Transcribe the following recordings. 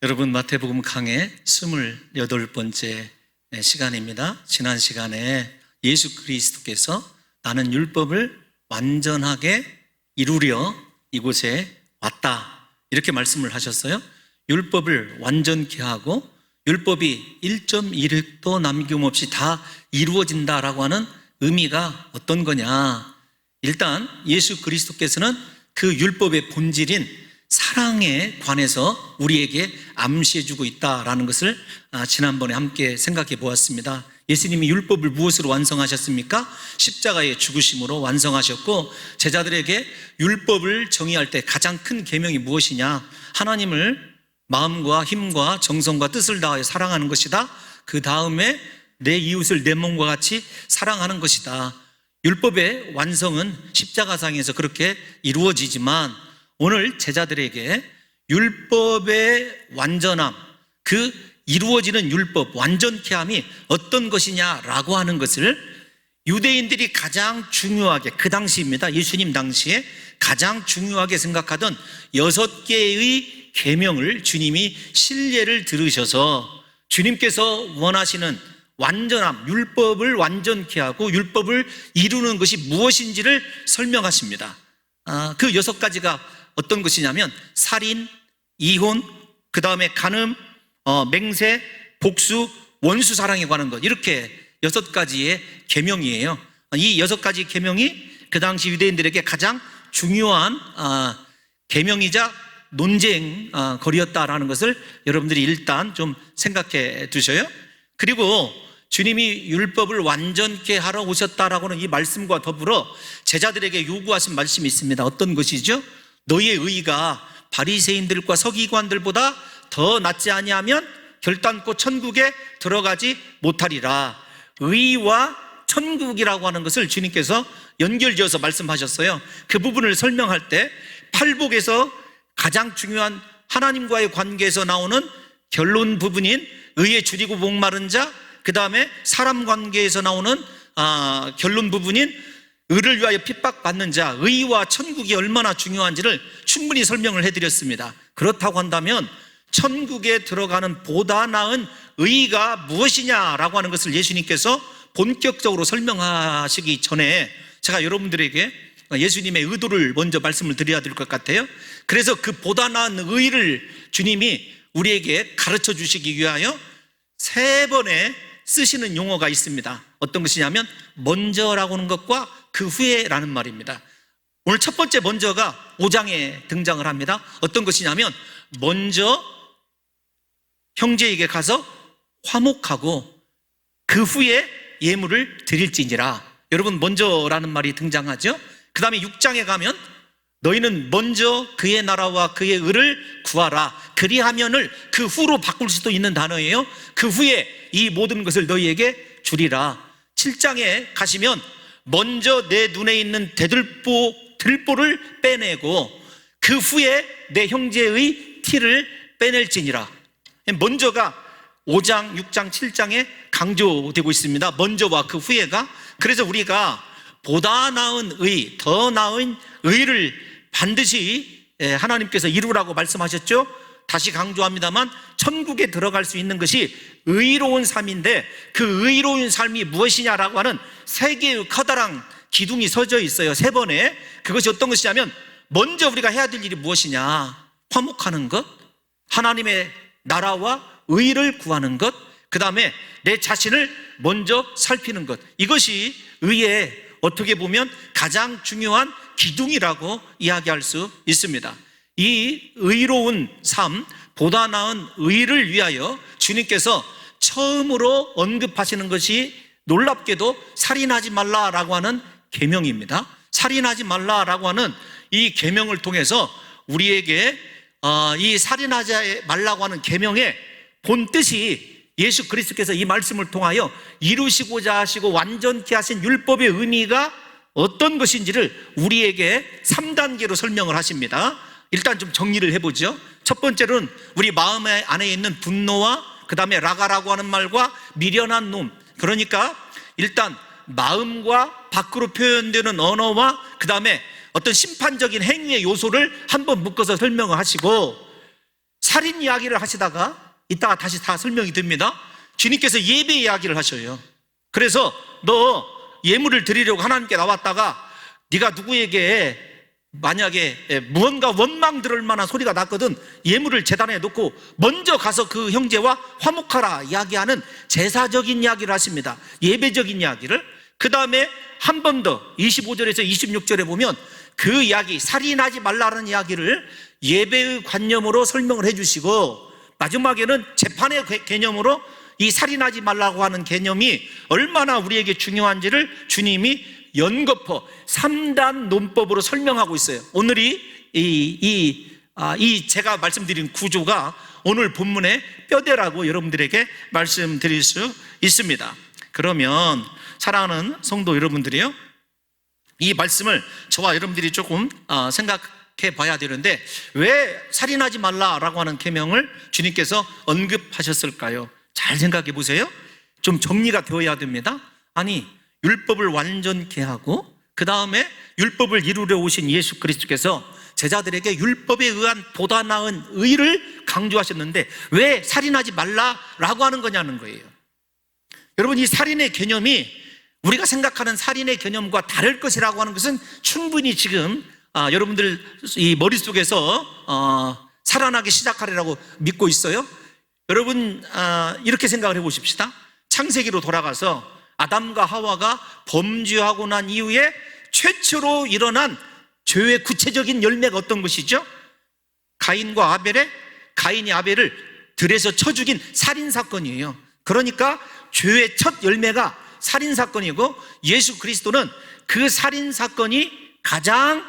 여러분, 마태복음 강의 28번째 시간입니다. 지난 시간에 예수 그리스도께서 나는 율법을 완전하게 이루려 이곳에 왔다, 이렇게 말씀을 하셨어요. 율법을 완전케 하고 율법이 1.1획도 남김없이 다 이루어진다라고 하는 의미가 어떤 거냐? 일단 예수 그리스도께서는 그 율법의 본질인 사랑에 관해서 우리에게 암시해주고 있다라는 것을 지난번에 함께 생각해 보았습니다. 예수님이 율법을 무엇으로 완성하셨습니까? 십자가의 죽으심으로 완성하셨고, 제자들에게 율법을 정의할 때 가장 큰 계명이 무엇이냐? 하나님을 마음과 힘과 정성과 뜻을 다하여 사랑하는 것이다. 그 다음에 내 이웃을 내 몸과 같이 사랑하는 것이다. 율법의 완성은 십자가상에서 그렇게 이루어지지만, 오늘 제자들에게 율법의 완전함, 그 이루어지는 율법, 완전케 함이 어떤 것이냐라고 하는 것을 유대인들이 가장 중요하게, 그 당시입니다, 예수님 당시에 가장 중요하게 생각하던 6개의 계명을 주님이 신뢰를 들으셔서 주님께서 원하시는 완전함, 율법을 완전케 하고 율법을 이루는 것이 무엇인지를 설명하십니다. 그 6가지가 어떤 것이냐면 살인, 이혼, 그 다음에 간음, 맹세, 복수, 원수 사랑에 관한 것, 이렇게 6가지의 계명이에요. 이 6가지 계명이 그 당시 유대인들에게 가장 중요한 계명이자 논쟁 거리였다라는 것을 여러분들이 일단 좀 생각해 두셔요. 그리고 주님이 율법을 완전케 하러 오셨다라고 하는 이 말씀과 더불어 제자들에게 요구하신 말씀이 있습니다. 어떤 것이죠? 너희의 의가 바리새인들과 서기관들보다 더 낫지 아니하면 결단코 천국에 들어가지 못하리라. 의와 천국이라고 하는 것을 주님께서 연결지어서 말씀하셨어요. 그 부분을 설명할 때 팔복에서 가장 중요한 하나님과의 관계에서 나오는 결론 부분인 의에 줄이고 목마른 자, 그 다음에 사람 관계에서 나오는 결론 부분인 의를 위하여 핍박받는 자, 의와 천국이 얼마나 중요한지를 충분히 설명을 해드렸습니다. 그렇다고 한다면 천국에 들어가는 보다 나은 의가 무엇이냐라고 하는 것을 예수님께서 본격적으로 설명하시기 전에 제가 여러분들에게 예수님의 의도를 먼저 말씀을 드려야 될 것 같아요. 그래서 그 보다 나은 의를 주님이 우리에게 가르쳐 주시기 위하여 3번의 쓰시는 용어가 있습니다. 어떤 것이냐면 먼저라고 하는 것과 그 후에라는 말입니다. 오늘 첫 번째 먼저가 5장에 등장을 합니다. 어떤 것이냐면 먼저 형제에게 가서 화목하고 그 후에 예물을 드릴지니라. 여러분, 먼저라는 말이 등장하죠. 그 다음에 6장에 가면 너희는 먼저 그의 나라와 그의 의를 구하라. 그리하면을 그 후로 바꿀 수도 있는 단어예요. 그 후에 이 모든 것을 너희에게 주리라. 7장에 가시면 먼저 내 눈에 있는 들보를 빼내고 그 후에 내 형제의 티를 빼낼지니라. 먼저가 5장, 6장, 7장에 강조되고 있습니다. 먼저와 그 후에가. 그래서 우리가 보다 나은 의, 더 나은 의를 반드시 하나님께서 이루라고 말씀하셨죠. 다시 강조합니다만 천국에 들어갈 수 있는 것이 의로운 삶인데, 그 의로운 삶이 무엇이냐라고 하는 3개의 커다란 기둥이 서져 있어요. 3번에. 그것이 어떤 것이냐면 먼저 우리가 해야 될 일이 무엇이냐? 화목하는 것, 하나님의 나라와 의를 구하는 것, 그 다음에 내 자신을 먼저 살피는 것. 이것이 의의 어떻게 보면 가장 중요한 기둥이라고 이야기할 수 있습니다. 이 의로운 삶, 보다 나은 의를 위하여 주님께서 처음으로 언급하시는 것이 놀랍게도 살인하지 말라라고 하는 계명입니다. 살인하지 말라라고 하는 이 계명을 통해서 우리에게 이 살인하지 말라고 하는 계명의 본 뜻이 예수 그리스도께서 이 말씀을 통하여 이루시고자 하시고 완전케 하신 율법의 의미가 어떤 것인지를 우리에게 3단계로 설명을 하십니다. 일단 좀 정리를 해보죠. 첫 번째로는 우리 마음 안에 있는 분노와 그 다음에 라가라고 하는 말과 미련한 놈, 그러니까 일단 마음과 밖으로 표현되는 언어와 그 다음에 어떤 심판적인 행위의 요소를 한번 묶어서 설명을 하시고, 살인 이야기를 하시다가 이따가 다시 다 설명이 됩니다. 주님께서 예배 이야기를 하셔요. 그래서 너 예물을 드리려고 하나님께 나왔다가 네가 누구에게 만약에 무언가 원망 들을 만한 소리가 났거든 예물을 제단에 놓고 먼저 가서 그 형제와 화목하라 이야기하는 제사적인 이야기를 하십니다. 예배적인 이야기를. 그 다음에 한 번 더 25절에서 26절에 보면 그 이야기, 살인하지 말라는 이야기를 예배의 관념으로 설명을 해주시고, 마지막에는 재판의 개념으로 이 살인하지 말라고 하는 개념이 얼마나 우리에게 중요한지를 주님이 연거푸 3단 논법으로 설명하고 있어요. 오늘이 제가 말씀드린 구조가 오늘 본문의 뼈대라고 여러분들에게 말씀드릴 수 있습니다. 그러면 사랑하는 성도 여러분들이요, 이 말씀을 저와 여러분들이 조금 생각해 봐야 되는데, 왜 살인하지 말라라고 하는 계명을 주님께서 언급하셨을까요? 잘 생각해 보세요. 좀 정리가 되어야 됩니다. 아니, 율법을 완전케 하고 그 다음에 율법을 이루려 오신 예수 그리스도께서 제자들에게 율법에 의한 보다 나은 의를 강조하셨는데 왜 살인하지 말라라고 하는 거냐는 거예요. 여러분, 이 살인의 개념이 우리가 생각하는 살인의 개념과 다를 것이라고 하는 것은 충분히 지금 여러분들 이 머릿속에서 살아나기 시작하리라고 믿고 있어요. 여러분, 이렇게 생각을 해보십시다. 창세기로 돌아가서 아담과 하와가 범죄하고 난 이후에 최초로 일어난 죄의 구체적인 열매가 어떤 것이죠? 가인이 아벨을 들에서 쳐 죽인 살인사건이에요. 그러니까 죄의 첫 열매가 살인사건이고, 예수 그리스도는 그 살인사건이 가장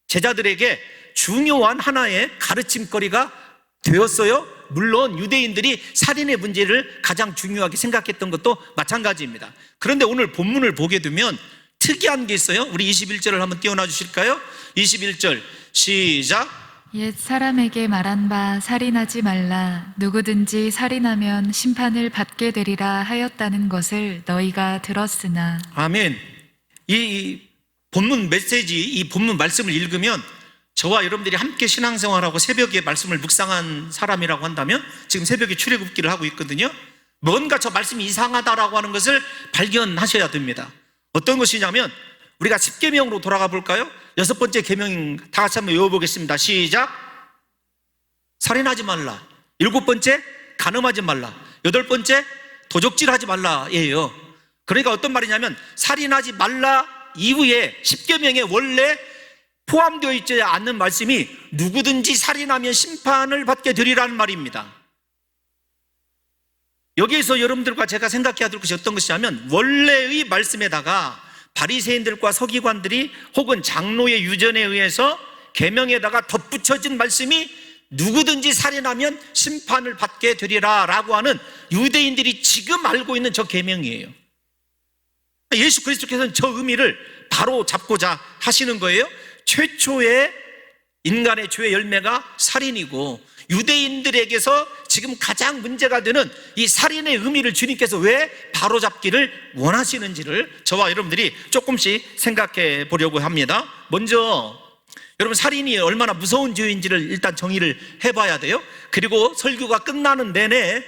제자들에게 중요한 하나의 가르침거리가 되었어요. 물론 유대인들이 살인의 문제를 가장 중요하게 생각했던 것도 마찬가지입니다. 그런데 오늘 본문을 보게 되면 특이한 게 있어요. 우리 21절을 한번 띄워놔 주실까요? 21절 시작. 옛 사람에게 말한 바 살인하지 말라. 누구든지 살인하면 심판을 받게 되리라 하였다는 것을 너희가 들었으나. 아멘. 이 본문 메시지, 이 본문 말씀을 읽으면 저와 여러분들이 함께 신앙생활하고 새벽에 말씀을 묵상한 사람이라고 한다면, 지금 새벽에 출애굽기를 하고 있거든요. 뭔가 저 말씀이 이상하다라고 하는 것을 발견하셔야 됩니다. 어떤 것이냐면, 우리가 10계명으로 돌아가 볼까요? 6번째 계명 다 같이 한번 외워보겠습니다. 시작. 살인하지 말라. 7번째 간음하지 말라. 8번째 도적질하지 말라예요. 그러니까 어떤 말이냐면, 살인하지 말라 이후에 10계명에 원래 포함되어 있지 않는 말씀이 누구든지 살인하면 심판을 받게 되리라는 말입니다. 여기에서 여러분들과 제가 생각해야 될 것이 어떤 것이냐면, 원래의 말씀에다가 바리새인들과 서기관들이 혹은 장로의 유전에 의해서 계명에다가 덧붙여진 말씀이 누구든지 살인하면 심판을 받게 되리라 라고 하는 유대인들이 지금 알고 있는 저 계명이에요. 예수 그리스도께서는 저 의미를 바로 잡고자 하시는 거예요. 최초의 인간의 죄의 열매가 살인이고, 유대인들에게서 지금 가장 문제가 되는 이 살인의 의미를 주님께서 왜 바로잡기를 원하시는지를 저와 여러분들이 조금씩 생각해 보려고 합니다. 먼저 여러분, 살인이 얼마나 무서운 죄인지를 일단 정의를 해봐야 돼요. 그리고 설교가 끝나는 내내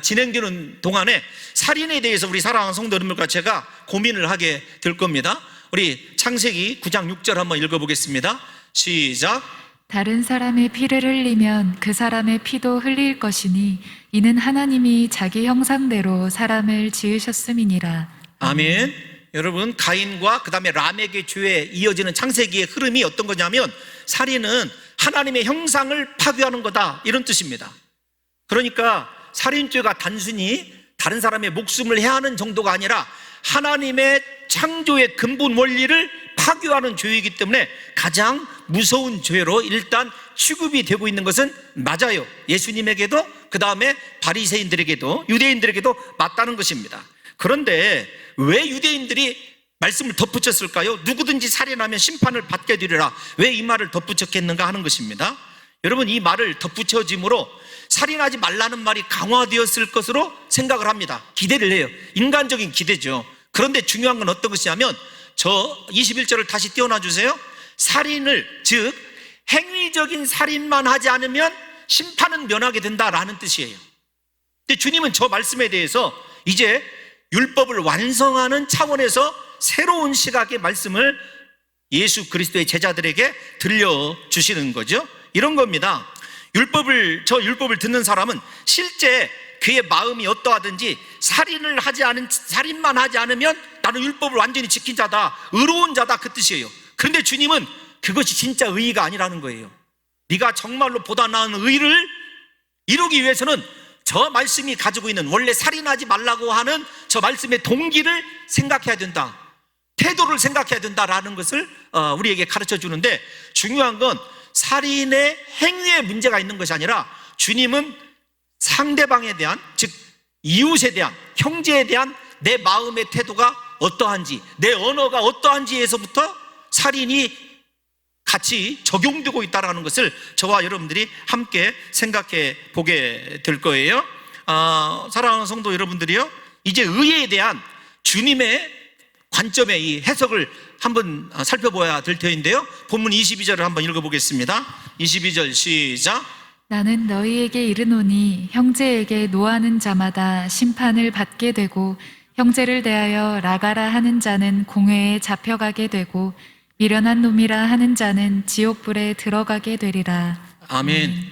진행되는 동안에 살인에 대해서 우리 사랑하는 성도 여러분들과 제가 고민을 하게 될 겁니다. 우리 창세기 9장 6절 한번 읽어보겠습니다. 시작. 다른 사람의 피를 흘리면 그 사람의 피도 흘릴 것이니 이는 하나님이 자기 형상대로 사람을 지으셨음이니라. 아멘. 여러분, 가인과 그 다음에 람에게 죄에 이어지는 창세기의 흐름이 어떤 거냐면, 살인은 하나님의 형상을 파괴하는 거다, 이런 뜻입니다. 그러니까 살인죄가 단순히 다른 사람의 목숨을 해하는 정도가 아니라 하나님의 창조의 근본 원리를 파괴하는 죄이기 때문에 가장 무서운 죄로 일단 취급이 되고 있는 것은 맞아요. 예수님에게도 그 다음에 바리새인들에게도 유대인들에게도 맞다는 것입니다. 그런데 왜 유대인들이 말씀을 덧붙였을까요? 누구든지 살인하면 심판을 받게 되리라. 왜 이 말을 덧붙였겠는가 하는 것입니다. 여러분, 이 말을 덧붙여짐으로 살인하지 말라는 말이 강화되었을 것으로 생각을 합니다. 기대를 해요. 인간적인 기대죠. 그런데 중요한 건 어떤 것이냐면, 저 21절을 다시 띄워놔 주세요. 살인을, 즉 행위적인 살인만 하지 않으면 심판은 면하게 된다라는 뜻이에요. 근데 주님은 저 말씀에 대해서 이제 율법을 완성하는 차원에서 새로운 시각의 말씀을 예수 그리스도의 제자들에게 들려주시는 거죠. 이런 겁니다. 저 율법을 듣는 사람은 실제 그의 마음이 어떠하든지 살인만 하지 않으면 나는 율법을 완전히 지킨 자다, 의로운 자다, 그 뜻이에요. 그런데 주님은 그것이 진짜 의의가 아니라는 거예요. 네가 정말로 보다 나은 의를 이루기 위해서는 저 말씀이 가지고 있는 원래 살인하지 말라고 하는 저 말씀의 동기를 생각해야 된다, 태도를 생각해야 된다라는 것을 우리에게 가르쳐 주는데, 중요한 건 살인의 행위에 문제가 있는 것이 아니라 주님은 상대방에 대한, 즉 이웃에 대한, 형제에 대한 내 마음의 태도가 어떠한지, 내 언어가 어떠한지에서부터 살인이 같이 적용되고 있다는 것을 저와 여러분들이 함께 생각해 보게 될 거예요. 사랑하는 성도 여러분들이요, 이제 의에 대한 주님의 관점의 이 해석을 한번 살펴봐야 될 터인데요, 본문 22절을 한번 읽어보겠습니다. 22절 시작. 나는 너희에게 이르노니 형제에게 노하는 자마다 심판을 받게 되고 형제를 대하여 라가라 하는 자는 공회에 잡혀가게 되고 미련한 놈이라 하는 자는 지옥불에 들어가게 되리라. 아멘.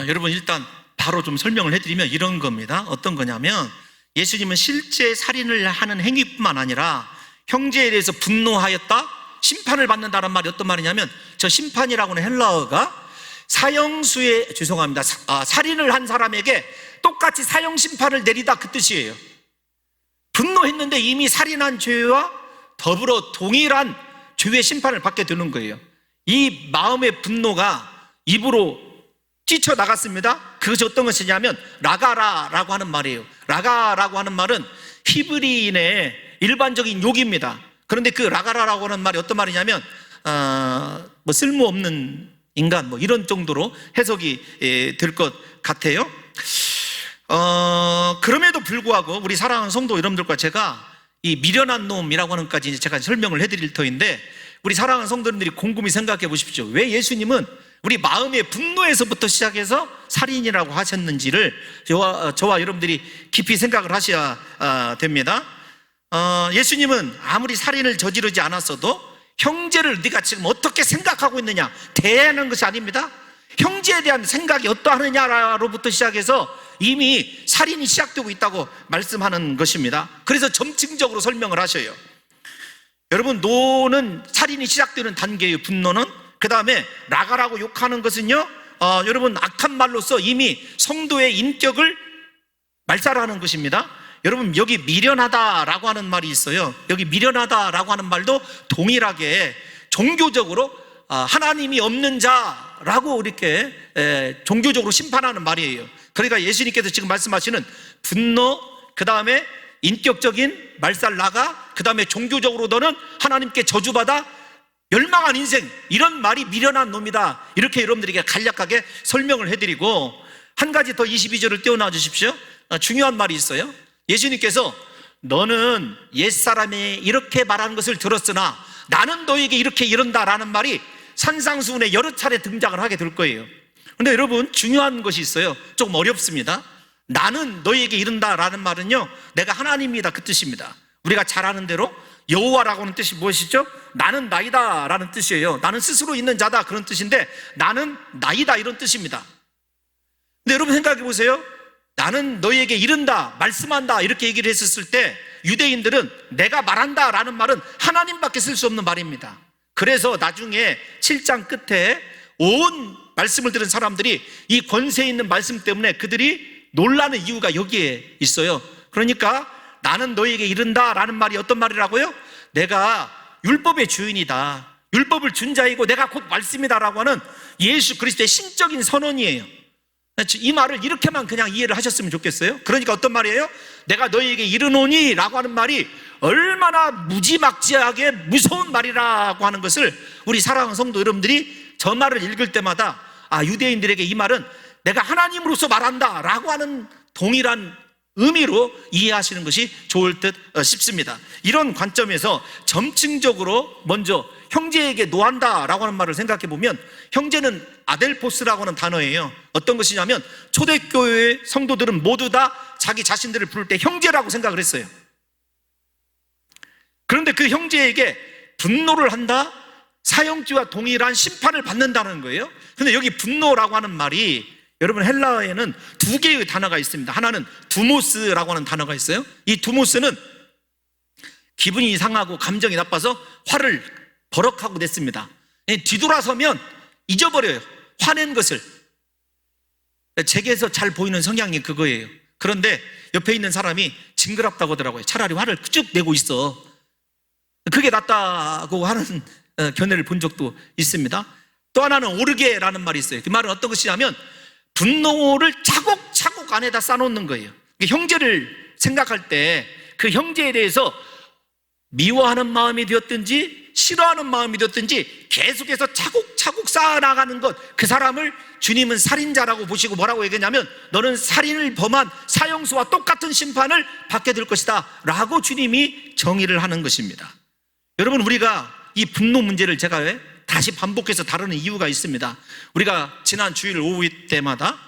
여러분, 일단 바로 좀 설명을 해드리면 이런 겁니다. 어떤 거냐면, 예수님은 실제 살인을 하는 행위뿐만 아니라 형제에 대해서 분노하였다, 심판을 받는다는 말이 어떤 말이냐면, 저 심판이라고 하는 헬라어가 살인을 한 사람에게 똑같이 사형 심판을 내리다, 그 뜻이에요. 분노했는데 이미 살인한 죄와 더불어 동일한 죄의 심판을 받게 되는 거예요. 이 마음의 분노가 입으로 뛰쳐나갔습니다. 그것이 어떤 것이냐면 라가라라고 하는 말이에요. 라가라고 하는 말은 히브리인의 일반적인 욕입니다. 그런데 그 라가라라고 하는 말이 어떤 말이냐면 쓸모없는 인간, 이런 정도로 해석이 될 것 같아요. 그럼에도 불구하고 우리 사랑하는 성도 여러분들과 제가 이 미련한 놈이라고 하는 것까지 제가 설명을 해드릴 터인데, 우리 사랑하는 성도님들이 곰곰이 생각해 보십시오. 왜 예수님은 우리 마음의 분노에서부터 시작해서 살인이라고 하셨는지를 저와 여러분들이 깊이 생각을 하셔야 됩니다. 예수님은 아무리 살인을 저지르지 않았어도 형제를 네가 지금 어떻게 생각하고 있느냐, 대하는 것이 아닙니다. 형제에 대한 생각이 어떠하느냐로부터 시작해서 이미 살인이 시작되고 있다고 말씀하는 것입니다. 그래서 점층적으로 설명을 하셔요. 여러분, 노는 살인이 시작되는 단계의 분노는, 그 다음에 라가라고 욕하는 것은요, 여러분, 악한 말로서 이미 성도의 인격을 말살하는 것입니다. 여러분, 여기 미련하다라고 하는 말이 있어요. 여기 미련하다라고 하는 말도 동일하게 종교적으로 하나님이 없는 자라고 이렇게 종교적으로 심판하는 말이에요. 그러니까 예수님께서 지금 말씀하시는 분노, 그 다음에 인격적인 말살 라가, 그 다음에 종교적으로 너는 하나님께 저주받아 멸망한 인생, 이런 말이 미련한 놈이다, 이렇게 여러분들에게 간략하게 설명을 해드리고, 한 가지 더 22절을 떼어놔 주십시오. 중요한 말이 있어요. 예수님께서 너는 옛사람이 이렇게 말하는 것을 들었으나 나는 너에게 이렇게 이른다라는 말이 산상수훈에 여러 차례 등장을 하게 될 거예요. 그런데 여러분, 중요한 것이 있어요. 조금 어렵습니다. 나는 너에게 이른다라는 말은요, 내가 하나님이다, 그 뜻입니다. 우리가 잘 아는 대로 여호와라고 하는 뜻이 무엇이죠? 나는 나이다 라는 뜻이에요. 나는 스스로 있는 자다, 그런 뜻인데 나는 나이다, 이런 뜻입니다. 근데 여러분 생각해 보세요. 나는 너희에게 이른다, 말씀한다, 이렇게 얘기를 했었을 때 유대인들은 내가 말한다 라는 말은 하나님밖에 쓸 수 없는 말입니다. 그래서 나중에 7장 끝에 온 말씀을 들은 사람들이 이 권세 있는 말씀 때문에 그들이 놀라는 이유가 여기에 있어요. 그러니까 나는 너희에게 이른다 라는 말이 어떤 말이라고요? 내가 율법의 주인이다, 율법을 준 자이고 내가 곧 말씀이다 라고 하는 예수 그리스도의 신적인 선언이에요. 이 말을 이렇게만 그냥 이해를 하셨으면 좋겠어요. 그러니까 어떤 말이에요? 내가 너희에게 이르노니 라고 하는 말이 얼마나 무지막지하게 무서운 말이라고 하는 것을 우리 사랑하는 성도 여러분들이 저 말을 읽을 때마다 유대인들에게 이 말은 내가 하나님으로서 말한다 라고 하는 동일한 의미로 이해하시는 것이 좋을 듯 싶습니다. 이런 관점에서 점층적으로 먼저 형제에게 노한다라고 하는 말을 생각해 보면 형제는 아델포스라고 하는 단어예요. 어떤 것이냐면 초대교회 성도들은 모두 다 자기 자신들을 부를 때 형제라고 생각을 했어요. 그런데 그 형제에게 분노를 한다? 사형죄와 동일한 심판을 받는다는 거예요. 근데 여기 분노라고 하는 말이 여러분 헬라어에는 두 개의 단어가 있습니다. 하나는 두모스라고 하는 단어가 있어요. 이 두모스는 기분이 상하고 감정이 나빠서 화를 버럭하고 냈습니다. 뒤돌아서면 잊어버려요. 화낸 것을. 제게서 잘 보이는 성향이 그거예요. 그런데 옆에 있는 사람이 징그럽다고 하더라고요. 차라리 화를 쭉 내고 있어. 그게 낫다고 하는 견해를 본 적도 있습니다. 또 하나는 오르게라는 말이 있어요. 그 말은 어떤 것이냐면 분노를 차곡차곡 안에다 쌓아놓는 거예요. 형제를 생각할 때 그 형제에 대해서 미워하는 마음이 되었든지 싫어하는 마음이 되었든지 계속해서 차곡차곡 쌓아나가는 것, 그 사람을 주님은 살인자라고 보시고 뭐라고 얘기했냐면 너는 살인을 범한 사형수와 똑같은 심판을 받게 될 것이다 라고 주님이 정의를 하는 것입니다. 여러분, 우리가 이 분노 문제를 제가 왜 다시 반복해서 다루는 이유가 있습니다. 우리가 지난 주일 오후 때마다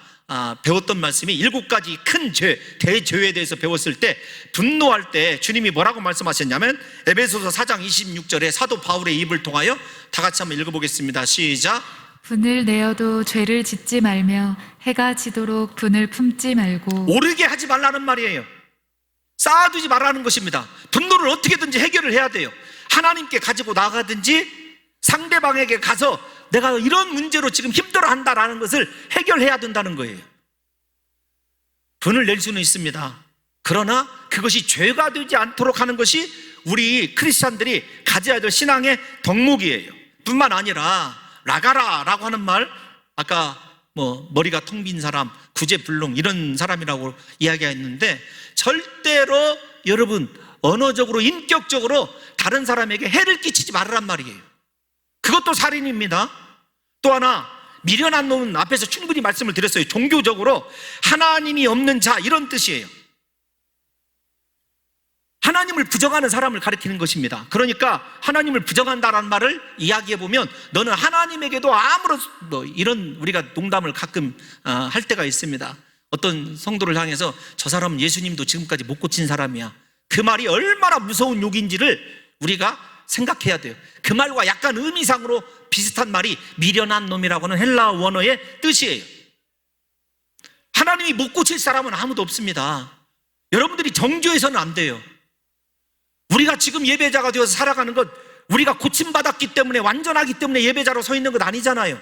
배웠던 말씀이 7가지 큰 죄, 대죄에 대해서 배웠을 때 분노할 때 주님이 뭐라고 말씀하셨냐면 에베소서 4장 26절에 사도 바울의 입을 통하여 다 같이 한번 읽어보겠습니다. 시작. 분을 내어도 죄를 짓지 말며 해가 지도록 분을 품지 말고. 오르게 하지 말라는 말이에요. 쌓아두지 말라는 것입니다. 분노를 어떻게든지 해결을 해야 돼요. 하나님께 가지고 나가든지 상대방에게 가서 내가 이런 문제로 지금 힘들어한다라는 것을 해결해야 된다는 거예요. 분을 낼 수는 있습니다. 그러나 그것이 죄가 되지 않도록 하는 것이 우리 크리스찬들이 가져야 될 신앙의 덕목이에요. 뿐만 아니라 라가라라고 하는 말, 아까 머리가 텅 빈 사람, 구제불능 이런 사람이라고 이야기했는데 절대로 여러분 언어적으로 인격적으로 다른 사람에게 해를 끼치지 말으란 말이에요. 그것도 살인입니다. 또 하나, 미련한 놈은 앞에서 충분히 말씀을 드렸어요. 종교적으로 하나님이 없는 자 이런 뜻이에요. 하나님을 부정하는 사람을 가리키는 것입니다. 그러니까 하나님을 부정한다라는 말을 이야기해보면 너는 하나님에게도 아무런 이런 우리가 농담을 가끔 할 때가 있습니다. 어떤 성도를 향해서 저 사람은 예수님도 지금까지 못 고친 사람이야. 그 말이 얼마나 무서운 욕인지를 우리가 생각해야 돼요. 그 말과 약간 의미상으로 비슷한 말이 미련한 놈이라고 하는 헬라 원어의 뜻이에요. 하나님이 못 고칠 사람은 아무도 없습니다. 여러분들이 정죄해서는 안 돼요. 우리가 지금 예배자가 되어서 살아가는 것, 우리가 고침받았기 때문에, 완전하기 때문에 예배자로 서 있는 것 아니잖아요.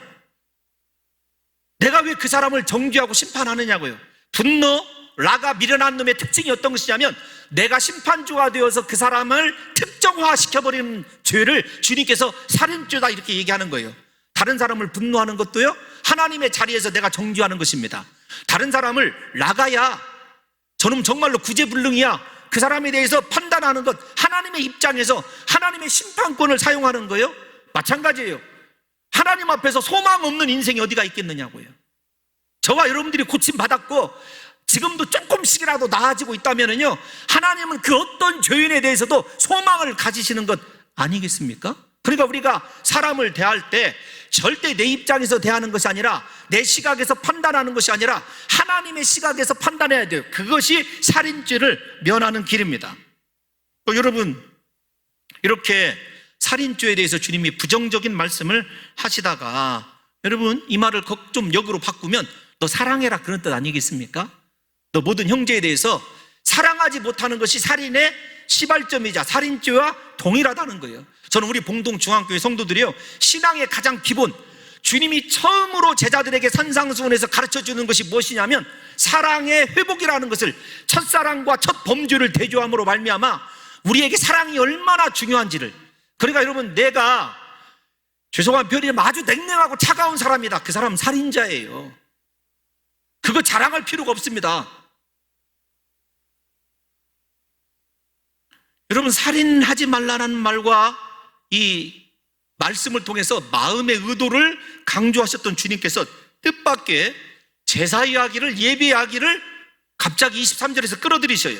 내가 왜 그 사람을 정죄하고 심판하느냐고요. 분노, 라가, 미련한 놈의 특징이 어떤 것이냐면 내가 심판주가 되어서 그 사람을 특정화시켜버리는 죄를 주님께서 살인죄다 이렇게 얘기하는 거예요. 다른 사람을 분노하는 것도요, 하나님의 자리에서 내가 정죄하는 것입니다. 다른 사람을 라가야, 저놈 정말로 구제불능이야, 그 사람에 대해서 판단하는 것, 하나님의 입장에서 하나님의 심판권을 사용하는 거예요. 마찬가지예요. 하나님 앞에서 소망 없는 인생이 어디가 있겠느냐고요. 저와 여러분들이 고침받았고 지금도 조금씩이라도 나아지고 있다면요, 하나님은 그 어떤 죄인에 대해서도 소망을 가지시는 것 아니겠습니까? 그러니까 우리가 사람을 대할 때 절대 내 입장에서 대하는 것이 아니라, 내 시각에서 판단하는 것이 아니라 하나님의 시각에서 판단해야 돼요. 그것이 살인죄를 면하는 길입니다. 또 여러분, 이렇게 살인죄에 대해서 주님이 부정적인 말씀을 하시다가 여러분 이 말을 좀 역으로 바꾸면 너 사랑해라 그런 뜻 아니겠습니까? 너 모든 형제에 대해서 사랑하지 못하는 것이 살인의 시발점이자 살인죄와 동일하다는 거예요. 저는 우리 봉동중앙교회 성도들이요, 신앙의 가장 기본, 주님이 처음으로 제자들에게 산상수훈에서 가르쳐주는 것이 무엇이냐면 사랑의 회복이라는 것을, 첫사랑과 첫 범죄를 대조함으로 말미암아 우리에게 사랑이 얼마나 중요한지를. 그러니까 여러분, 내가 죄송한 표현이지만 아주 냉랭하고 차가운 사람이다, 그 사람은 살인자예요. 그거 자랑할 필요가 없습니다. 여러분, 살인하지 말라는 말과 이 말씀을 통해서 마음의 의도를 강조하셨던 주님께서 뜻밖의 제사 이야기를, 예배 이야기를 갑자기 23절에서 끌어들이셔요.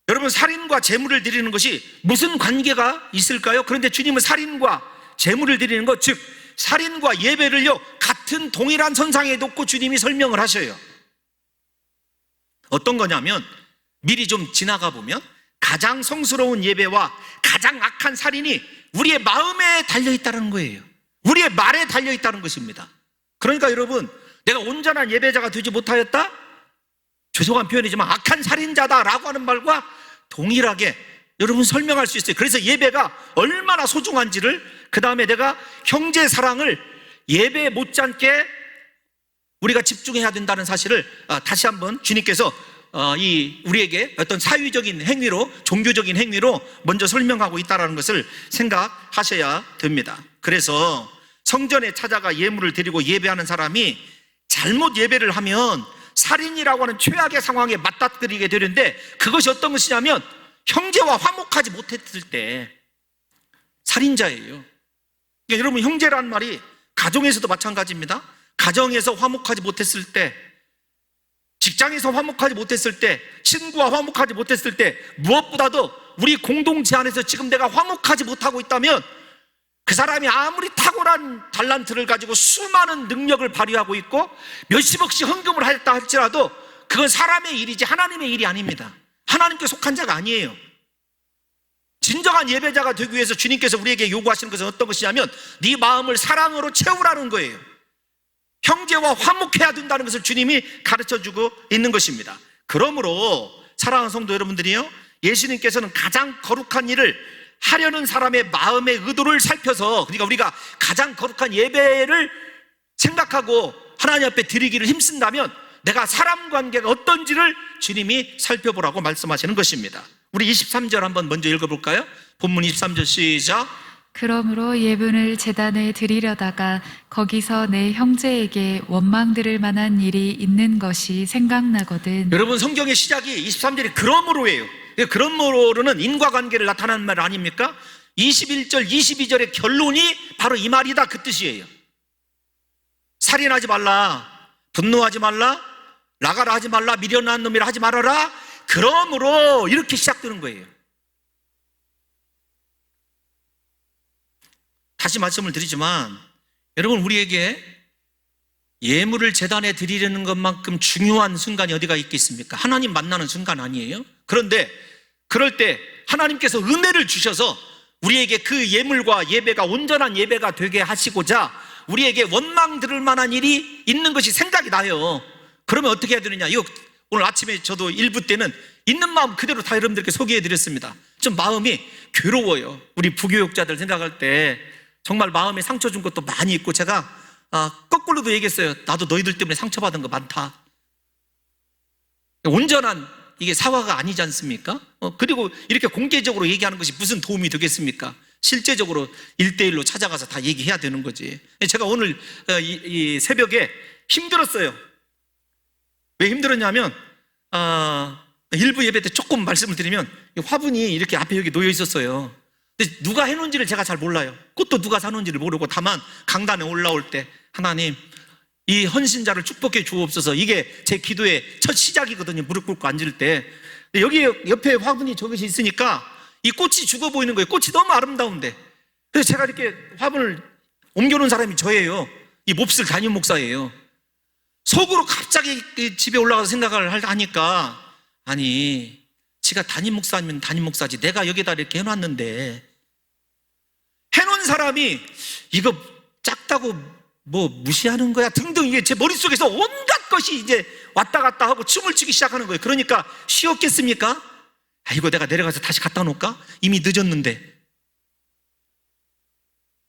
여러분, 살인과 제물을 드리는 것이 무슨 관계가 있을까요? 그런데 주님은 살인과 제물을 드리는 것, 즉 살인과 예배를요 같은 동일한 선상에 놓고 주님이 설명을 하셔요. 어떤 거냐면, 미리 좀 지나가 보면 가장 성스러운 예배와 가장 악한 살인이 우리의 마음에 달려있다는 거예요. 우리의 말에 달려있다는 것입니다. 그러니까 여러분, 내가 온전한 예배자가 되지 못하였다? 죄송한 표현이지만 악한 살인자다라고 하는 말과 동일하게 여러분 설명할 수 있어요. 그래서 예배가 얼마나 소중한지를, 그 다음에 내가 형제 사랑을 예배 못지않게 우리가 집중해야 된다는 사실을 다시 한번 주님께서 우리에게 어떤 사회적인 행위로, 종교적인 행위로 먼저 설명하고 있다는 것을 생각하셔야 됩니다. 그래서 성전에 찾아가 예물을 드리고 예배하는 사람이 잘못 예배를 하면 살인이라고 하는 최악의 상황에 맞닥뜨리게 되는데, 그것이 어떤 것이냐면 형제와 화목하지 못했을 때 살인자예요. 그러니까 여러분, 형제라는 말이 가정에서도 마찬가지입니다. 가정에서 화목하지 못했을 때, 직장에서 화목하지 못했을 때, 친구와 화목하지 못했을 때, 무엇보다도 우리 공동체 안에서 지금 내가 화목하지 못하고 있다면 그 사람이 아무리 탁월한 달란트를 가지고 수많은 능력을 발휘하고 있고 몇십억씩 헌금을 하였다 할지라도 그건 사람의 일이지 하나님의 일이 아닙니다. 하나님께 속한 자가 아니에요. 진정한 예배자가 되기 위해서 주님께서 우리에게 요구하시는 것은 어떤 것이냐면 네 마음을 사랑으로 채우라는 거예요. 형제와 화목해야 된다는 것을 주님이 가르쳐주고 있는 것입니다. 그러므로 사랑하는 성도 여러분들이요, 예수님께서는 가장 거룩한 일을 하려는 사람의 마음의 의도를 살펴서, 그러니까 우리가 가장 거룩한 예배를 생각하고 하나님 앞에 드리기를 힘쓴다면 내가 사람 관계가 어떤지를 주님이 살펴보라고 말씀하시는 것입니다. 우리 23절 한번 먼저 읽어볼까요? 본문 23절 시작. 그러므로 예분을 제단에 드리려다가 거기서 내 형제에게 원망 들을 만한 일이 있는 것이 생각나거든. 여러분, 성경의 시작이 23절이 그러므로예요. 그러므로는 인과관계를 나타내는 말 아닙니까? 21절, 22절의 결론이 바로 이 말이다, 그 뜻이에요. 살인하지 말라, 분노하지 말라, 나가라 하지 말라, 미련한 놈이라 하지 말아라. 그러므로 이렇게 시작되는 거예요. 다시 말씀을 드리지만 여러분, 우리에게 예물을 제단에 드리려는 것만큼 중요한 순간이 어디가 있겠습니까? 하나님 만나는 순간 아니에요? 그런데 그럴 때 하나님께서 은혜를 주셔서 우리에게 그 예물과 예배가 온전한 예배가 되게 하시고자 우리에게 원망 들을 만한 일이 있는 것이 생각이 나요. 그러면 어떻게 해야 되느냐? 이거 오늘 아침에 저도 일부 때는 있는 마음 그대로 다 여러분들께 소개해 드렸습니다. 좀 마음이 괴로워요. 우리 부교육자들 생각할 때 정말 마음에 상처 준 것도 많이 있고, 제가 거꾸로도 얘기했어요. 나도 너희들 때문에 상처받은 거 많다. 온전한 이게 사과가 아니지 않습니까? 그리고 이렇게 공개적으로 얘기하는 것이 무슨 도움이 되겠습니까? 실제적으로 1대1로 찾아가서 다 얘기해야 되는 거지. 제가 오늘 이 새벽에 힘들었어요. 왜 힘들었냐면 일부 예배 때 조금 말씀을 드리면 화분이 이렇게 앞에 여기 놓여 있었어요. 근데 누가 해놓은지를 제가 잘 몰라요. 꽃도 누가 사놓은지를 모르고, 다만 강단에 올라올 때 하나님, 이 헌신자를 축복해 주옵소서, 이게 제 기도의 첫 시작이거든요. 무릎 꿇고 앉을 때. 여기 옆에 화분이 저것이 있으니까 이 꽃이 죽어 보이는 거예요. 꽃이 너무 아름다운데. 그래서 제가 이렇게 화분을 옮겨놓은 사람이 저예요. 이 몹쓸 담임 목사예요. 속으로 갑자기 집에 올라가서 생각을 하니까, 아니, 지가 담임 목사면 담임 목사지, 내가 여기다 이렇게 해놨는데, 해놓은 사람이 이거 작다고 뭐 무시하는 거야 등등, 이게 제 머릿속에서 온갖 것이 이제 왔다 갔다 하고 춤을 추기 시작하는 거예요. 그러니까 쉬었겠습니까? 이거 내가 내려가서 다시 갖다 놓을까? 이미 늦었는데.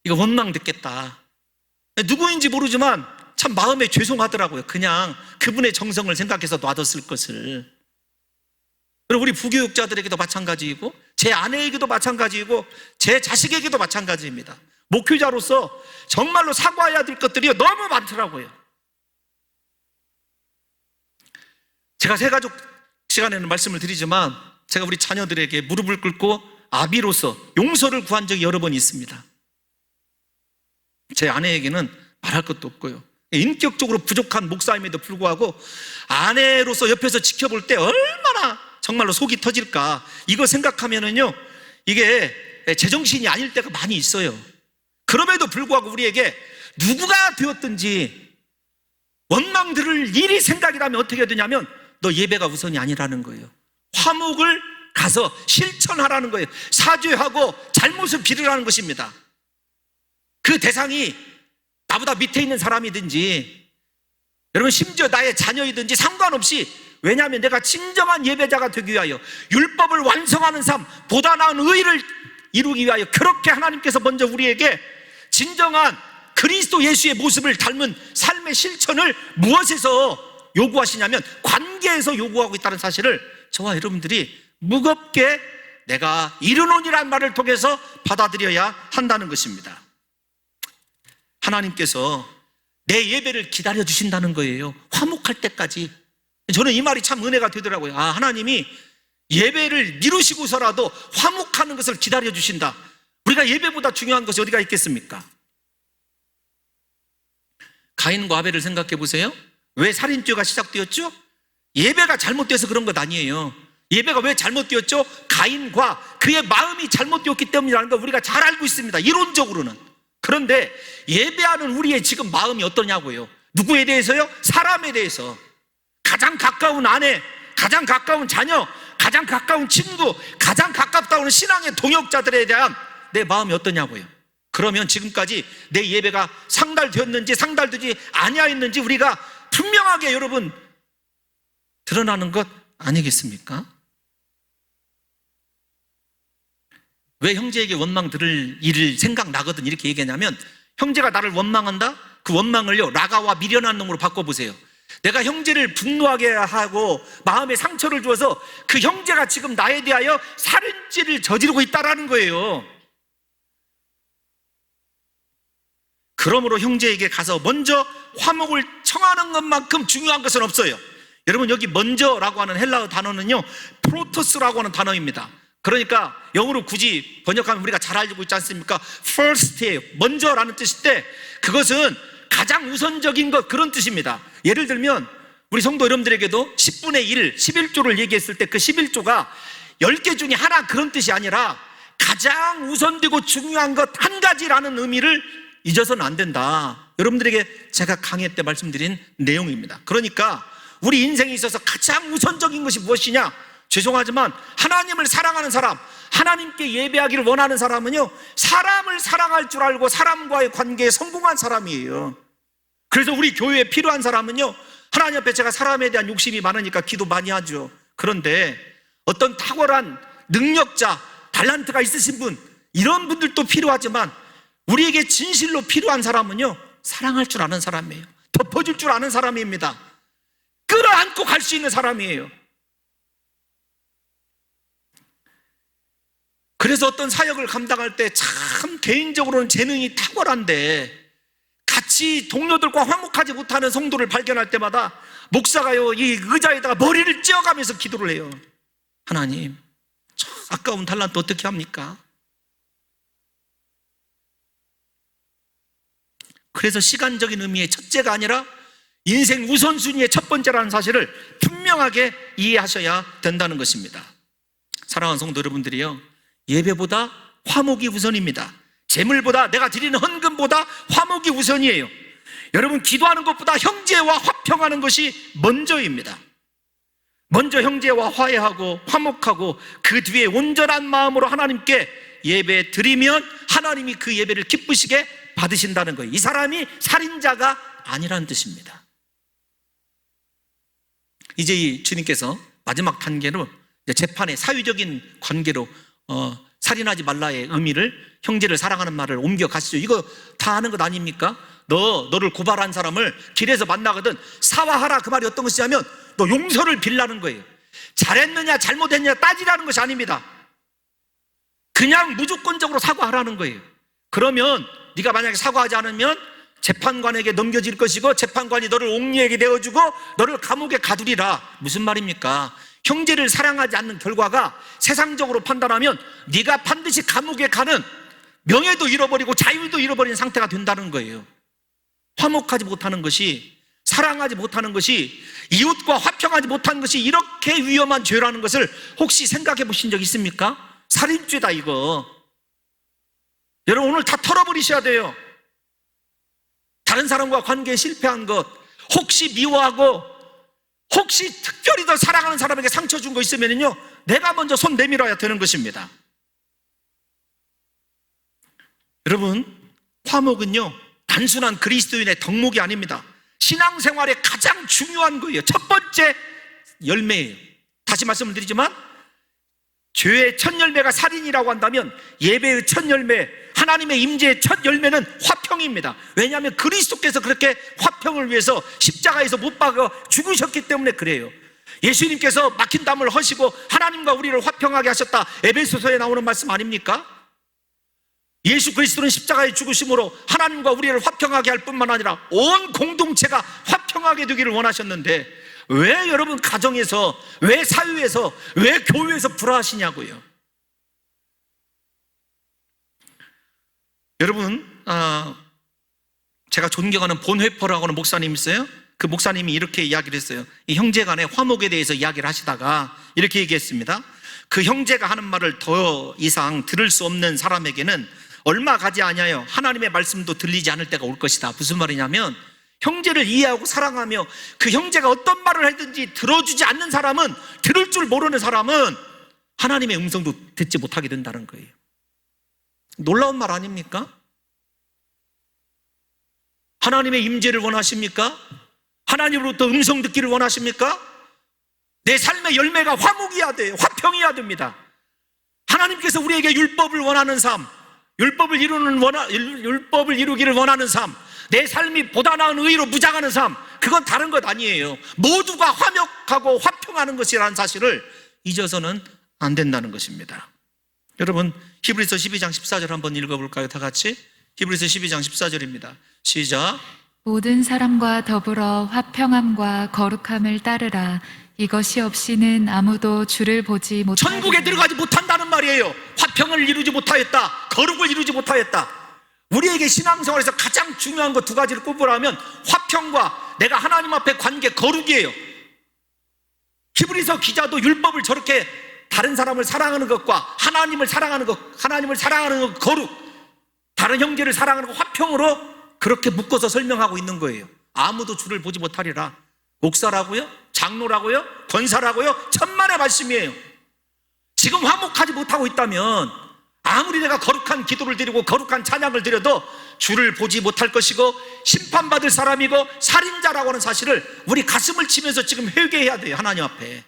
이거 원망 듣겠다. 누구인지 모르지만 참 마음에 죄송하더라고요. 그냥 그분의 정성을 생각해서 놔뒀을 것을. 그리고 우리 부교육자들에게도 마찬가지이고, 제 아내에게도 마찬가지이고, 제 자식에게도 마찬가지입니다. 목회자로서 정말로 사과해야 될 것들이 너무 많더라고요. 제가 새가족 시간에는 말씀을 드리지만 제가 우리 자녀들에게 무릎을 꿇고 아비로서 용서를 구한 적이 여러 번 있습니다. 제 아내에게는 말할 것도 없고요. 인격적으로 부족한 목사임에도 불구하고 아내로서 옆에서 지켜볼 때 얼마나 정말로 속이 터질까? 이거 생각하면은요, 이게 제정신이 아닐 때가 많이 있어요. 그럼에도 불구하고 우리에게 누구가 되었든지 원망들을 일이 생각이라면 어떻게 되냐면 너 예배가 우선이 아니라는 거예요. 화목을 가서 실천하라는 거예요. 사죄하고 잘못을 빌으라는 것입니다. 그 대상이 나보다 밑에 있는 사람이든지 여러분 심지어 나의 자녀이든지 상관없이, 왜냐하면 내가 진정한 예배자가 되기 위하여 율법을 완성하는 삶, 보다 나은 의를 이루기 위하여 그렇게 하나님께서 먼저 우리에게 진정한 그리스도 예수의 모습을 닮은 삶의 실천을 무엇에서 요구하시냐면 관계에서 요구하고 있다는 사실을 저와 여러분들이 무겁게 내가 이르노니라는 말을 통해서 받아들여야 한다는 것입니다. 하나님께서 내 예배를 기다려 주신다는 거예요. 화목할 때까지. 저는 이 말이 참 은혜가 되더라고요. 아, 하나님이 예배를 미루시고서라도 화목하는 것을 기다려 주신다. 우리가 예배보다 중요한 것이 어디가 있겠습니까? 가인과 아벨을 생각해 보세요. 왜 살인죄가 시작되었죠? 예배가 잘못돼서 그런 것 아니에요. 예배가 왜 잘못되었죠? 가인과 그의 마음이 잘못되었기 때문이라는 걸 우리가 잘 알고 있습니다. 이론적으로는. 그런데 예배하는 우리의 지금 마음이 어떠냐고요? 누구에 대해서요? 사람에 대해서. 가장 가까운 아내, 가장 가까운 자녀, 가장 가까운 친구, 가장 가깝다고는 신앙의 동역자들에 대한 내 마음이 어떠냐고요? 그러면 지금까지 내 예배가 상달되었는지 상달되지 아니하였는지 우리가 분명하게 여러분 드러나는 것 아니겠습니까? 왜 형제에게 원망 들을 일을 생각나거든 이렇게 얘기하냐면, 형제가 나를 원망한다? 그 원망을요 라가와 미련한 놈으로 바꿔보세요. 내가 형제를 분노하게 하고 마음에 상처를 주어서 그 형제가 지금 나에 대하여 살인죄를 저지르고 있다라는 거예요. 그러므로 형제에게 가서 먼저 화목을 청하는 것만큼 중요한 것은 없어요. 여러분, 여기 먼저라고 하는 헬라어 단어는요 프로토스라고 하는 단어입니다. 그러니까 영어로 굳이 번역하면 우리가 잘 알고 있지 않습니까? first예요. 먼저라는 뜻인데 그것은 가장 우선적인 것, 그런 뜻입니다. 예를 들면 우리 성도 여러분들에게도 10분의 1, 11조를 얘기했을 때 그 11조가 10개 중에 하나, 그런 뜻이 아니라 가장 우선되고 중요한 것 한 가지라는 의미를 잊어서는 안 된다. 여러분들에게 제가 강의 때 말씀드린 내용입니다. 그러니까 우리 인생에 있어서 가장 우선적인 것이 무엇이냐? 죄송하지만 하나님을 사랑하는 사람, 하나님께 예배하기를 원하는 사람은요 사람을 사랑할 줄 알고 사람과의 관계에 성공한 사람이에요. 그래서 우리 교회에 필요한 사람은요, 하나님 앞에 제가 사람에 대한 욕심이 많으니까 기도 많이 하죠. 그런데 어떤 탁월한 능력자, 달란트가 있으신 분, 이런 분들도 필요하지만 우리에게 진실로 필요한 사람은요 사랑할 줄 아는 사람이에요. 덮어줄 줄 아는 사람입니다. 끌어안고 갈 수 있는 사람이에요. 그래서 어떤 사역을 감당할 때 참 개인적으로는 재능이 탁월한데 같이 동료들과 화목하지 못하는 성도를 발견할 때마다 목사가요 이 의자에다가 머리를 찧어가면서 기도를 해요. 하나님, 저 아까운 달란트 어떻게 합니까? 그래서 시간적인 의미의 첫째가 아니라 인생 우선순위의 첫 번째라는 사실을 분명하게 이해하셔야 된다는 것입니다. 사랑하는 성도 여러분들이요, 예배보다 화목이 우선입니다. 재물보다, 내가 드리는 헌금보다 화목이 우선이에요. 여러분, 기도하는 것보다 형제와 화평하는 것이 먼저입니다. 먼저 형제와 화해하고 화목하고 그 뒤에 온전한 마음으로 하나님께 예배 드리면 하나님이 그 예배를 기쁘시게 받으신다는 거예요. 이 사람이 살인자가 아니라는 뜻입니다. 이제 이 주님께서 마지막 단계로 재판의 사유적인 관계로 살인하지 말라의 의미를, 형제를 사랑하는 말을 옮겨가시죠. 이거 다 아는 것 아닙니까? 너를 고발한 사람을 길에서 만나거든 사과하라, 그 말이 어떤 것이냐면 너 용서를 빌라는 거예요. 잘했느냐 잘못했느냐 따지라는 것이 아닙니다. 그냥 무조건적으로 사과하라는 거예요. 그러면 네가 만약에 사과하지 않으면 재판관에게 넘겨질 것이고 재판관이 너를 옥리에게 내어주고 너를 감옥에 가두리라. 무슨 말입니까? 형제를 사랑하지 않는 결과가 세상적으로 판단하면 네가 반드시 감옥에 가는, 명예도 잃어버리고 자유도 잃어버린 상태가 된다는 거예요. 화목하지 못하는 것이 사랑하지 못하는 것이, 이웃과 화평하지 못하는 것이 이렇게 위험한 죄라는 것을 혹시 생각해 보신 적 있습니까? 살인죄다 이거. 여러분 오늘 다 털어버리셔야 돼요. 다른 사람과 관계에 실패한 것, 혹시 미워하고 혹시 특별히 더 사랑하는 사람에게 상처 준 거 있으면요, 내가 먼저 손 내밀어야 되는 것입니다. 여러분, 화목은요 단순한 그리스도인의 덕목이 아닙니다. 신앙생활의 가장 중요한 거예요. 첫 번째 열매예요. 다시 말씀을 드리지만, 죄의 첫 열매가 살인이라고 한다면 예배의 첫 열매, 하나님의 임재의 첫 열매는 화평입니다. 왜냐하면 그리스도께서 그렇게 화평을 위해서 십자가에서 못 박아 죽으셨기 때문에 그래요. 예수님께서 막힌 담을 허시고 하나님과 우리를 화평하게 하셨다, 에베소서에 나오는 말씀 아닙니까? 예수 그리스도는 십자가에 죽으심으로 하나님과 우리를 화평하게 할 뿐만 아니라 온 공동체가 화평하게 되기를 원하셨는데, 왜 여러분 가정에서, 왜 사회에서, 왜 교회에서 불화하시냐고요. 여러분, 제가 존경하는 본회퍼라고 하는 목사님 있어요. 그 목사님이 이렇게 이야기를 했어요. 이 형제 간의 화목에 대해서 이야기를 하시다가 이렇게 얘기했습니다. 그 형제가 하는 말을 더 이상 들을 수 없는 사람에게는 얼마 가지 아니하여 하나님의 말씀도 들리지 않을 때가 올 것이다. 무슨 말이냐면, 형제를 이해하고 사랑하며 그 형제가 어떤 말을 하든지 들어주지 않는 사람은, 들을 줄 모르는 사람은 하나님의 음성도 듣지 못하게 된다는 거예요. 놀라운 말 아닙니까? 하나님의 임재를 원하십니까? 하나님으로부터 음성 듣기를 원하십니까? 내 삶의 열매가 화목이어야 돼요. 화평이어야 됩니다. 하나님께서 우리에게 율법을 원하는 삶, 율법을 이루기를 원하는 삶, 내 삶이 보다 나은 의로 무장하는 삶, 그건 다른 것 아니에요. 모두가 화목하고 화평하는 것이라는 사실을 잊어서는 안 된다는 것입니다. 여러분, 히브리서 12장 14절 한번 읽어볼까요? 다 같이. 히브리서 12장 14절입니다. 시작. 모든 사람과 더불어 화평함과 거룩함을 따르라. 이것이 없이는 아무도 주를 보지 못하리라. 천국에 들어가지 못한다는 말이에요. 화평을 이루지 못하였다, 거룩을 이루지 못하였다. 우리에게 신앙생활에서 가장 중요한 것 두 가지를 꼽으라면 화평과 내가 하나님 앞에 관계, 거룩이에요. 히브리서 기자도 율법을 저렇게 다른 사람을 사랑하는 것과 하나님을 사랑하는 것, 하나님을 사랑하는 것 거룩, 다른 형제를 사랑하는 것 화평으로 그렇게 묶어서 설명하고 있는 거예요. 아무도 주를 보지 못하리라. 목사라고요? 장로라고요? 권사라고요? 천만의 말씀이에요. 지금 화목하지 못하고 있다면 아무리 내가 거룩한 기도를 드리고 거룩한 찬양을 드려도 주를 보지 못할 것이고 심판받을 사람이고 살인자라고 하는 사실을 우리 가슴을 치면서 지금 회개해야 돼요. 하나님 앞에.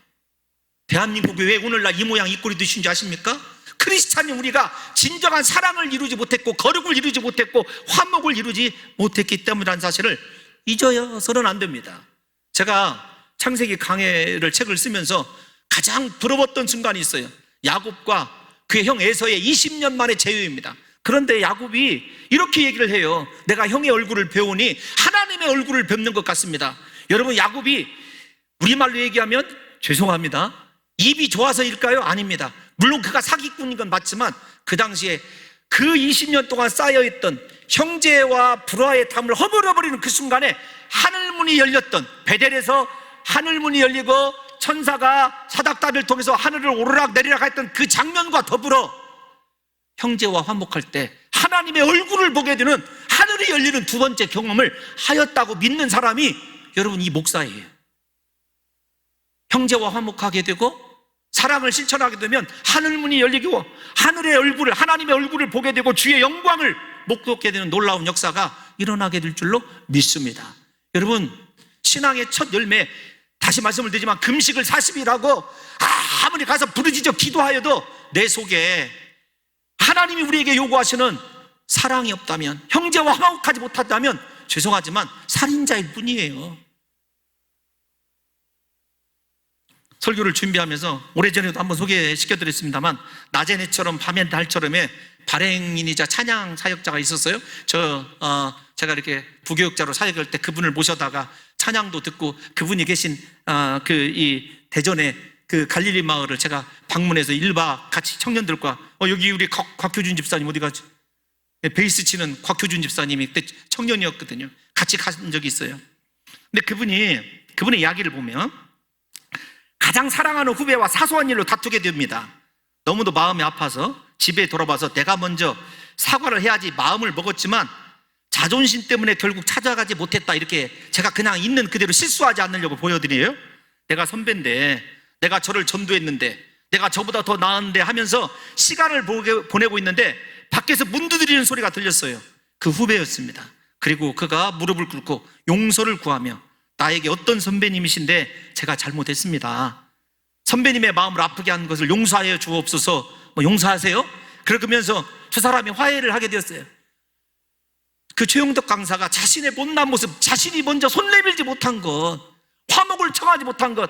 대한민국이 왜 오늘날 이 모양 이 꼴이 되신 줄 아십니까? 크리스찬인 우리가 진정한 사랑을 이루지 못했고 거룩을 이루지 못했고 화목을 이루지 못했기 때문이라는 사실을 잊어서는 안 됩니다. 제가 창세기 강해를 책을 쓰면서 가장 부러웠던 순간이 있어요. 야곱과 그의 형 에서의 20년 만의 재회입니다. 그런데 야곱이 이렇게 얘기를 해요. 내가 형의 얼굴을 배우니 하나님의 얼굴을 뵙는 것 같습니다. 여러분, 야곱이 우리말로 얘기하면 죄송합니다, 입이 좋아서일까요? 아닙니다. 물론 그가 사기꾼인 건 맞지만 그 당시에 그 20년 동안 쌓여있던 형제와 불화의 담을 허물어버리는 그 순간에 하늘문이 열렸던, 베델에서 하늘문이 열리고 천사가 사닥다리를 통해서 하늘을 오르락 내리락 했던 그 장면과 더불어 형제와 화목할 때 하나님의 얼굴을 보게 되는 하늘이 열리는 두 번째 경험을 하였다고 믿는 사람이 여러분 이 목사예요. 형제와 화목하게 되고 사랑을 실천하게 되면 하늘문이 열리고 하늘의 얼굴을, 하나님의 얼굴을 보게 되고 주의 영광을 목도하게 되는 놀라운 역사가 일어나게 될 줄로 믿습니다. 여러분, 신앙의 첫 열매, 다시 말씀을 드리지만 금식을 40일 하고 아무리 가서 부르짖어 기도하여도 내 속에 하나님이 우리에게 요구하시는 사랑이 없다면, 형제와 화목하지 못한다면 죄송하지만 살인자일 뿐이에요. 설교를 준비하면서 오래전에도 한번 소개시켜드렸습니다만 낮엔 해처럼 밤엔 달처럼의 발행인이자 찬양 사역자가 있었어요. 제가 이렇게 부교육자로 사역할 때 그분을 모셔다가 찬양도 듣고 그분이 계신 이 대전의 그 갈릴리 마을을 제가 방문해서 1박 같이 청년들과 여기 우리 곽효준 집사님 어디 가지? 베이스 치는 곽효준 집사님이 그때 청년이었거든요. 같이 간 적이 있어요. 근데 그분의 이야기를 보면 가장 사랑하는 후배와 사소한 일로 다투게 됩니다. 너무도 마음이 아파서 집에 돌아와서 내가 먼저 사과를 해야지 마음을 먹었지만 자존심 때문에 결국 찾아가지 못했다. 이렇게 제가 그냥 있는 그대로 실수하지 않으려고 보여드려요. 내가 선배인데, 내가 저를 전도했는데, 내가 저보다 더 나은데 하면서 시간을 보내고 있는데 밖에서 문 두드리는 소리가 들렸어요. 그 후배였습니다. 그리고 그가 무릎을 꿇고 용서를 구하며 나에게 어떤 선배님이신데 제가 잘못했습니다. 선배님의 마음을 아프게 한 것을 용서하여 주옵소서. 용서하세요? 그러면서 두 사람이 화해를 하게 되었어요. 그 최용덕 강사가 자신의 못난 모습, 자신이 먼저 손 내밀지 못한 것, 화목을 청하지 못한 것,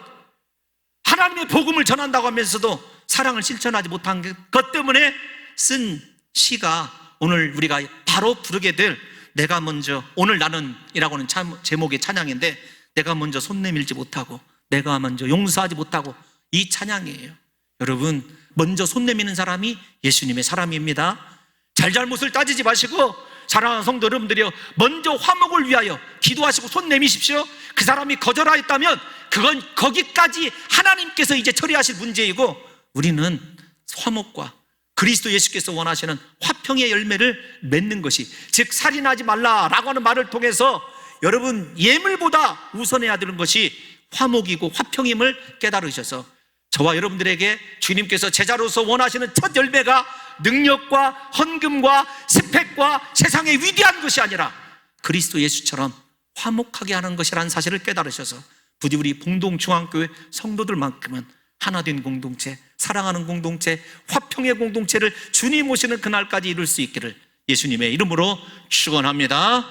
하나님의 복음을 전한다고 하면서도 사랑을 실천하지 못한 것 때문에 쓴 시가 오늘 우리가 바로 부르게 될 내가 먼저, 오늘 나는 이라고는 제목의 찬양인데, 내가 먼저 손 내밀지 못하고 내가 먼저 용서하지 못하고, 이 찬양이에요. 여러분, 먼저 손 내미는 사람이 예수님의 사람입니다. 잘잘못을 따지지 마시고 사랑하는 성도 여러분들이요, 먼저 화목을 위하여 기도하시고 손 내미십시오. 그 사람이 거절하였다면 그건 거기까지 하나님께서 이제 처리하실 문제이고, 우리는 화목과 그리스도 예수께서 원하시는 화평의 열매를 맺는 것이, 즉 살인하지 말라라고 하는 말을 통해서 여러분 예물보다 우선해야 되는 것이 화목이고 화평임을 깨달으셔서 저와 여러분들에게 주님께서 제자로서 원하시는 첫 열매가 능력과 헌금과 스펙과 세상의 위대한 것이 아니라 그리스도 예수처럼 화목하게 하는 것이라는 사실을 깨달으셔서 부디 우리 봉동중앙교회 성도들만큼은 하나된 공동체, 사랑하는 공동체, 화평의 공동체를 주님 오시는 그날까지 이룰 수 있기를 예수님의 이름으로 축원합니다.